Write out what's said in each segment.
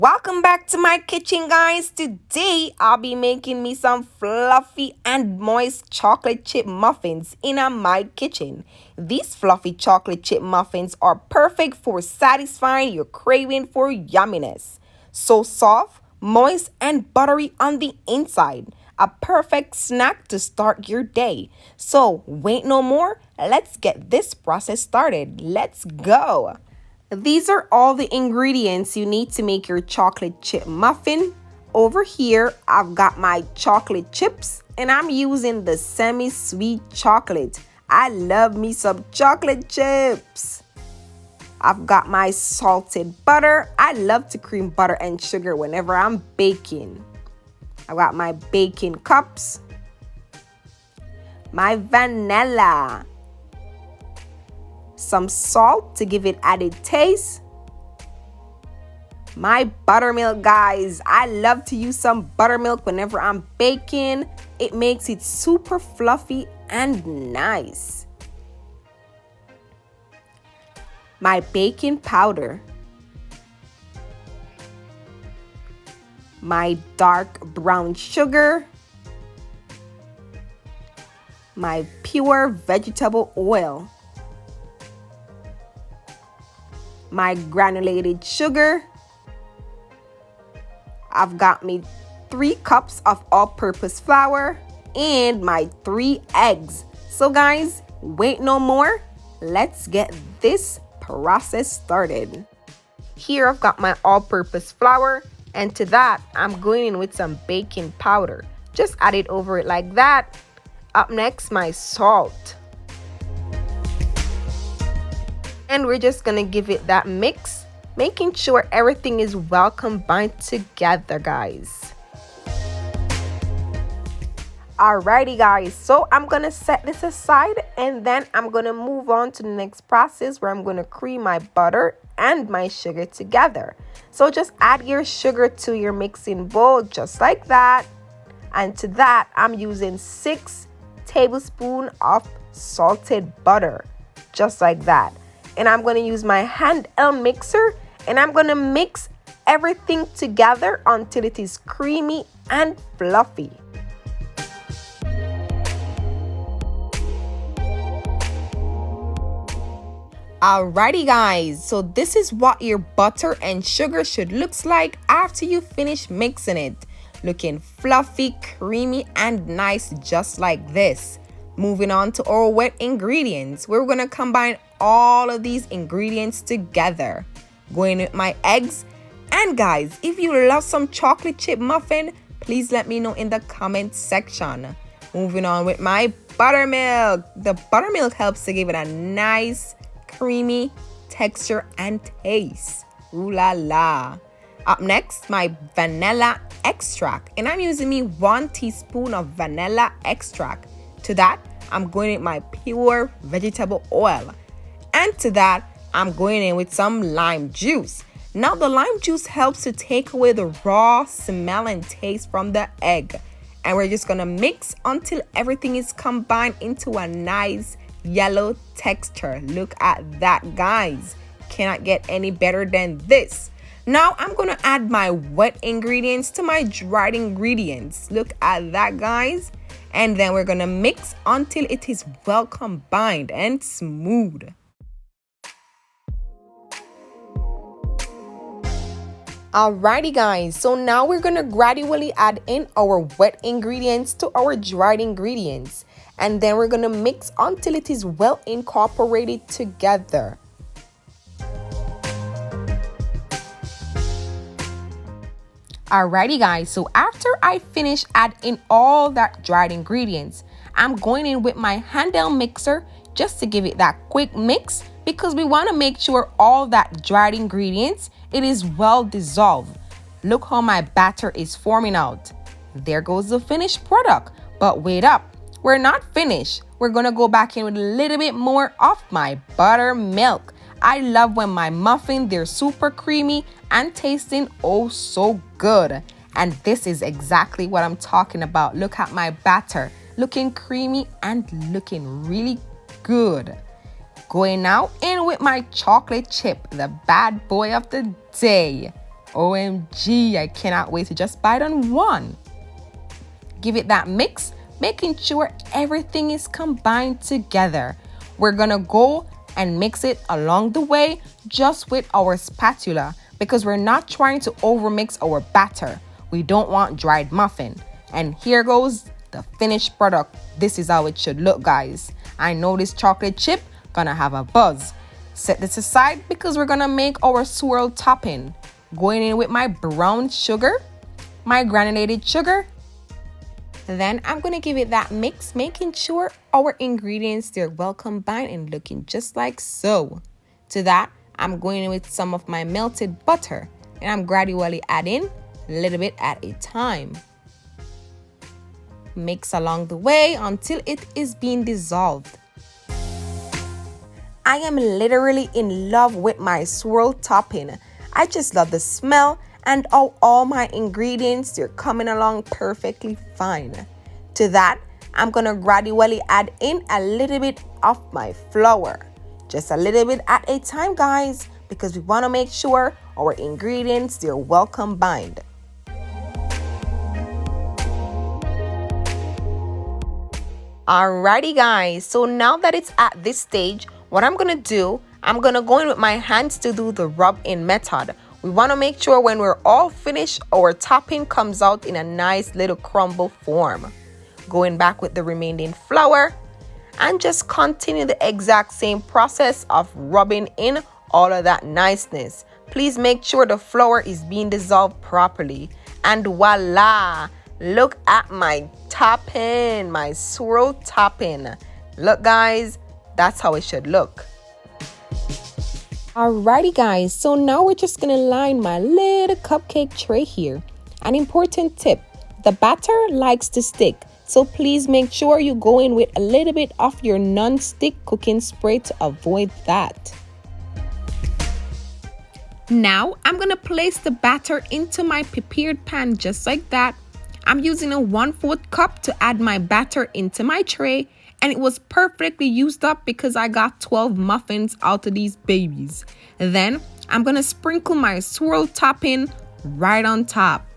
Welcome back to my kitchen, guys. Today I'll be making me some fluffy and moist chocolate chip muffins in my kitchen. These fluffy chocolate chip muffins are perfect for satisfying your craving for yumminess. So soft, moist, and buttery on the inside. A perfect snack to start your day. So wait no more. Let's get this process started. Let's go. These are all the ingredients you need to make your chocolate chip muffin. Over here, I've got my chocolate chips and I'm using the semi-sweet chocolate. I love me some chocolate chips. I've got my salted butter. I love to cream butter and sugar whenever I'm baking. I've got my baking cups, my vanilla, some salt to give it added taste, my buttermilk, guys. I love to use some buttermilk whenever I'm baking. It makes it super fluffy and nice. My baking powder, my dark brown sugar, my pure vegetable oil, my granulated sugar. I've got me 3 cups of all-purpose flour and my 3 eggs. So guys, wait no more. Let's get this process started. Here I've got my all-purpose flour, and to that I'm going in with some baking powder. Just add it over it like that. Up next, my salt. And we're just gonna give it that mix, making sure everything is well combined together, guys. Alrighty, guys, so I'm gonna set this aside and then I'm gonna move on to the next process where I'm gonna cream my butter and my sugar together. So just add your sugar to your mixing bowl just like that. And to that, I'm using 6 tablespoons of salted butter, just like that. And I'm going to use my handheld mixer and I'm going to mix everything together until it is creamy and fluffy. Alrighty, guys, so this is what your butter and sugar should look like after you finish mixing it. Looking fluffy, creamy, and nice just like this. Moving on to our wet ingredients. We're going to combine all of these ingredients together. Going with my eggs. And guys, if you love some chocolate chip muffin, please let me know in the comment section. Moving on with my buttermilk. The buttermilk helps to give it a nice, creamy texture and taste. Ooh la la. Up next, my vanilla extract. And I'm using me 1 teaspoon of vanilla extract. To that, I'm going in my pure vegetable oil. And to that, I'm going in with some lime juice. Now, the lime juice helps to take away the raw smell and taste from the egg. And we're just going to mix until everything is combined into a nice yellow texture. Look at that, guys. Cannot get any better than this. Now, I'm going to add my wet ingredients to my dried ingredients. Look at that, guys. And then we're going to mix until it is well combined and smooth. Alrighty, guys, so now we're going to gradually add in our wet ingredients to our dried ingredients. And then we're going to mix until it is well incorporated together. Alrighty, guys, so after I finish adding all that dried ingredients, I'm going in with my handheld mixer just to give it that quick mix, because we want to make sure all that dried ingredients, it is well dissolved. Look how my batter is forming out. There goes the finished product. But wait up, we're not finished. We're going to go back in with a little bit more of my buttermilk. I love when my muffin, they're super creamy and tasting oh so good. And this is exactly what I'm talking about. Look at my batter, looking creamy and looking really good. Going now in with my chocolate chip, the bad boy of the day. OMG, I cannot wait to just bite on one. Give it that mix, making sure everything is combined together. We're gonna go and mix it along the way just with our spatula because we're not trying to overmix our batter. We don't want dried muffin. And here goes the finished product. This is how it should look, guys. I know this chocolate chip gonna have a buzz. Set this aside because we're gonna make our swirl topping. Going in with my brown sugar, my granulated sugar. Then I'm gonna give it that mix, making sure our ingredients, they're well combined and looking just like so. To that, I'm going in with some of my melted butter and I'm gradually adding a little bit at a time. Mix along the way until it is being dissolved. I am literally in love with my swirl topping. I just love the smell and all my ingredients, they're coming along perfectly fine. To that, I'm gonna gradually add in a little bit of my flour. Just a little bit at a time, guys, because we wanna make sure our ingredients, they're well combined. Alrighty guys, so now that it's at this stage, what I'm gonna do, I'm gonna go in with my hands to do the rub in method. We wanna make sure when we're all finished, our topping comes out in a nice little crumble form. Going back with the remaining flour and just continue the exact same process of rubbing in all of that niceness. Please make sure the flour is being dissolved properly. And voila! Look at my topping, my swirl topping. Look guys, that's how it should look. Alrighty guys, so now we're just gonna line my little cupcake tray here. An important tip, the batter likes to stick, so please make sure you go in with a little bit of your non-stick cooking spray to avoid that. Now I'm gonna place the batter into my prepared pan just like that. I'm using a 1/4 cup to add my batter into my tray, and it was perfectly used up because I got 12 muffins out of these babies. Then I'm gonna sprinkle my swirl topping right on top.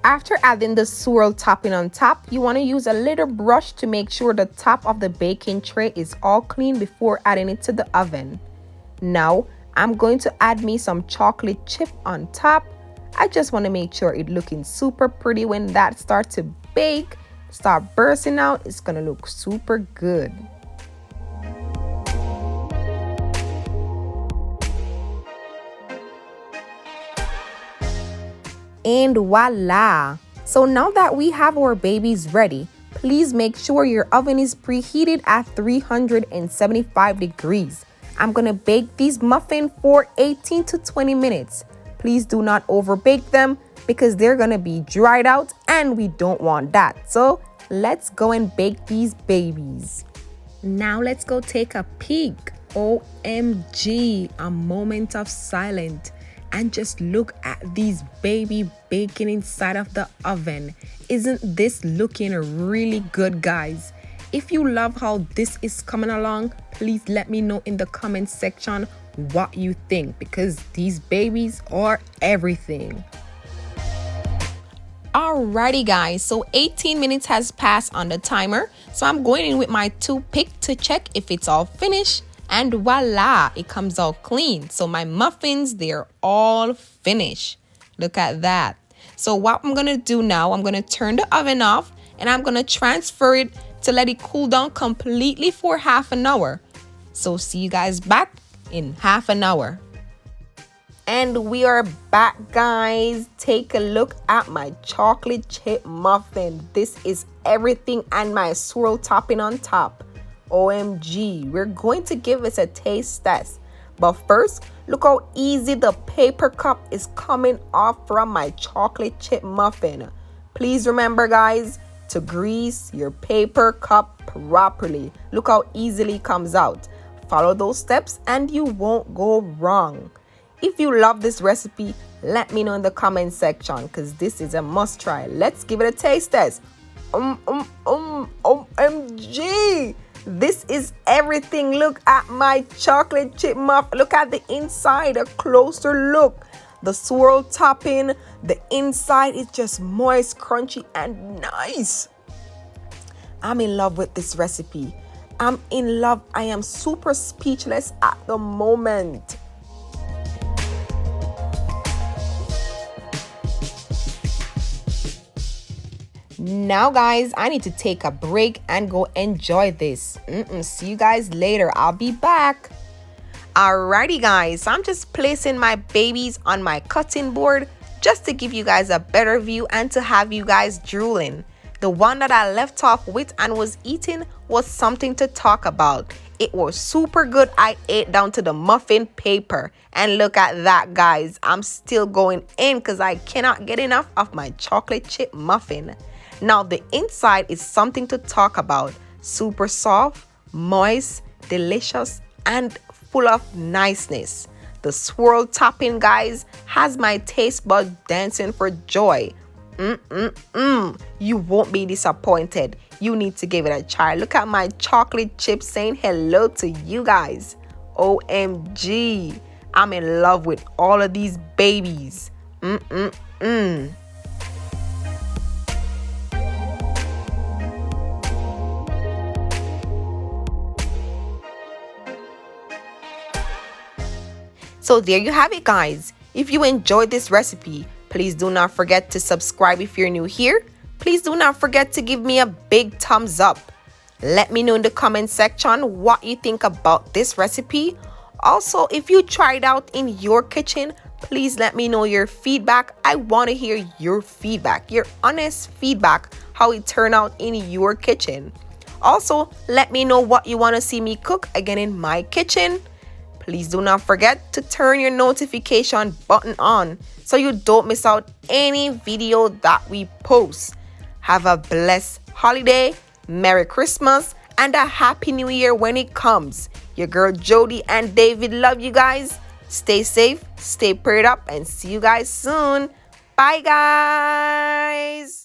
After adding the swirl topping on top, you want to use a little brush to make sure the top of the baking tray is all clean before adding it to the oven. Now, I'm going to add me some chocolate chip on top. I just want to make sure it's looking super pretty. When that starts to bake, start bursting out, it's going to look super good. And voila! So now that we have our babies ready, please make sure your oven is preheated at 375 degrees. I'm gonna bake these muffins for 18 to 20 minutes. Please do not overbake them because they're gonna be dried out and we don't want that. So let's go and bake these babies. Now let's go take a peek. OMG, a moment of silence. And just look at these baby baking inside of the oven. Isn't this looking really good, guys? If you love how this is coming along, please let me know in the comment section what you think, because these babies are everything. Alrighty guys, so 18 minutes has passed on the timer. So I'm going in with my toothpick to check if it's all finished. And voila, it comes out clean. So my muffins, they're all finished. Look at that. So what I'm going to do now, I'm going to turn the oven off and I'm going to transfer it to let it cool down completely for half an hour. So see you guys back in half an hour. And we are back, guys. Take a look at my chocolate chip muffin. This is everything and my swirl topping on top. OMG, we're going to give this a taste test. But first, look how easy the paper cup is coming off from my chocolate chip muffin. Please remember, guys, to grease your paper cup properly. Look how easily it comes out. Follow those steps and you won't go wrong. If you love this recipe, let me know in the comment section because this is a must try. Let's give it a taste test. OMG. This is everything. Look at my chocolate chip muffin. Look at the inside, a closer look. The swirl topping, the inside is just moist, crunchy, and nice. I'm in love with this recipe. I'm in love. I am super speechless at the moment. Now guys, I need to take a break and go enjoy this. See you guys later. I'll be back. Alrighty guys, I'm just placing my babies on my cutting board just to give you guys a better view and to have you guys drooling. The one that I left off with and was eating was something to talk about. It was super good. I ate down to the muffin paper. And look at that guys. I'm still going in because I cannot get enough of my chocolate chip muffin. Now the inside is something to talk about. Super soft, moist, delicious, and full of niceness. The swirl topping guys has my taste buds dancing for joy. You won't be disappointed. You need to give it a try. Look at my chocolate chip saying hello to you guys. OMG. I'm in love with all of these babies. So there you have it guys. If you enjoyed this recipe, please do not forget to subscribe if you're new here. Please do not forget to give me a big thumbs up. Let me know in the comment section what you think about this recipe. Also, if you tried out in your kitchen, please let me know your feedback. I want to hear your feedback, your honest feedback, how it turned out in your kitchen. Also, let me know what you want to see me cook again in my kitchen. Please do not forget to turn your notification button on so you don't miss out any video that we post. Have a blessed holiday, Merry Christmas, and a Happy New Year when it comes. Your girl Jody and David love you guys. Stay safe, stay prayed up, and see you guys soon. Bye guys.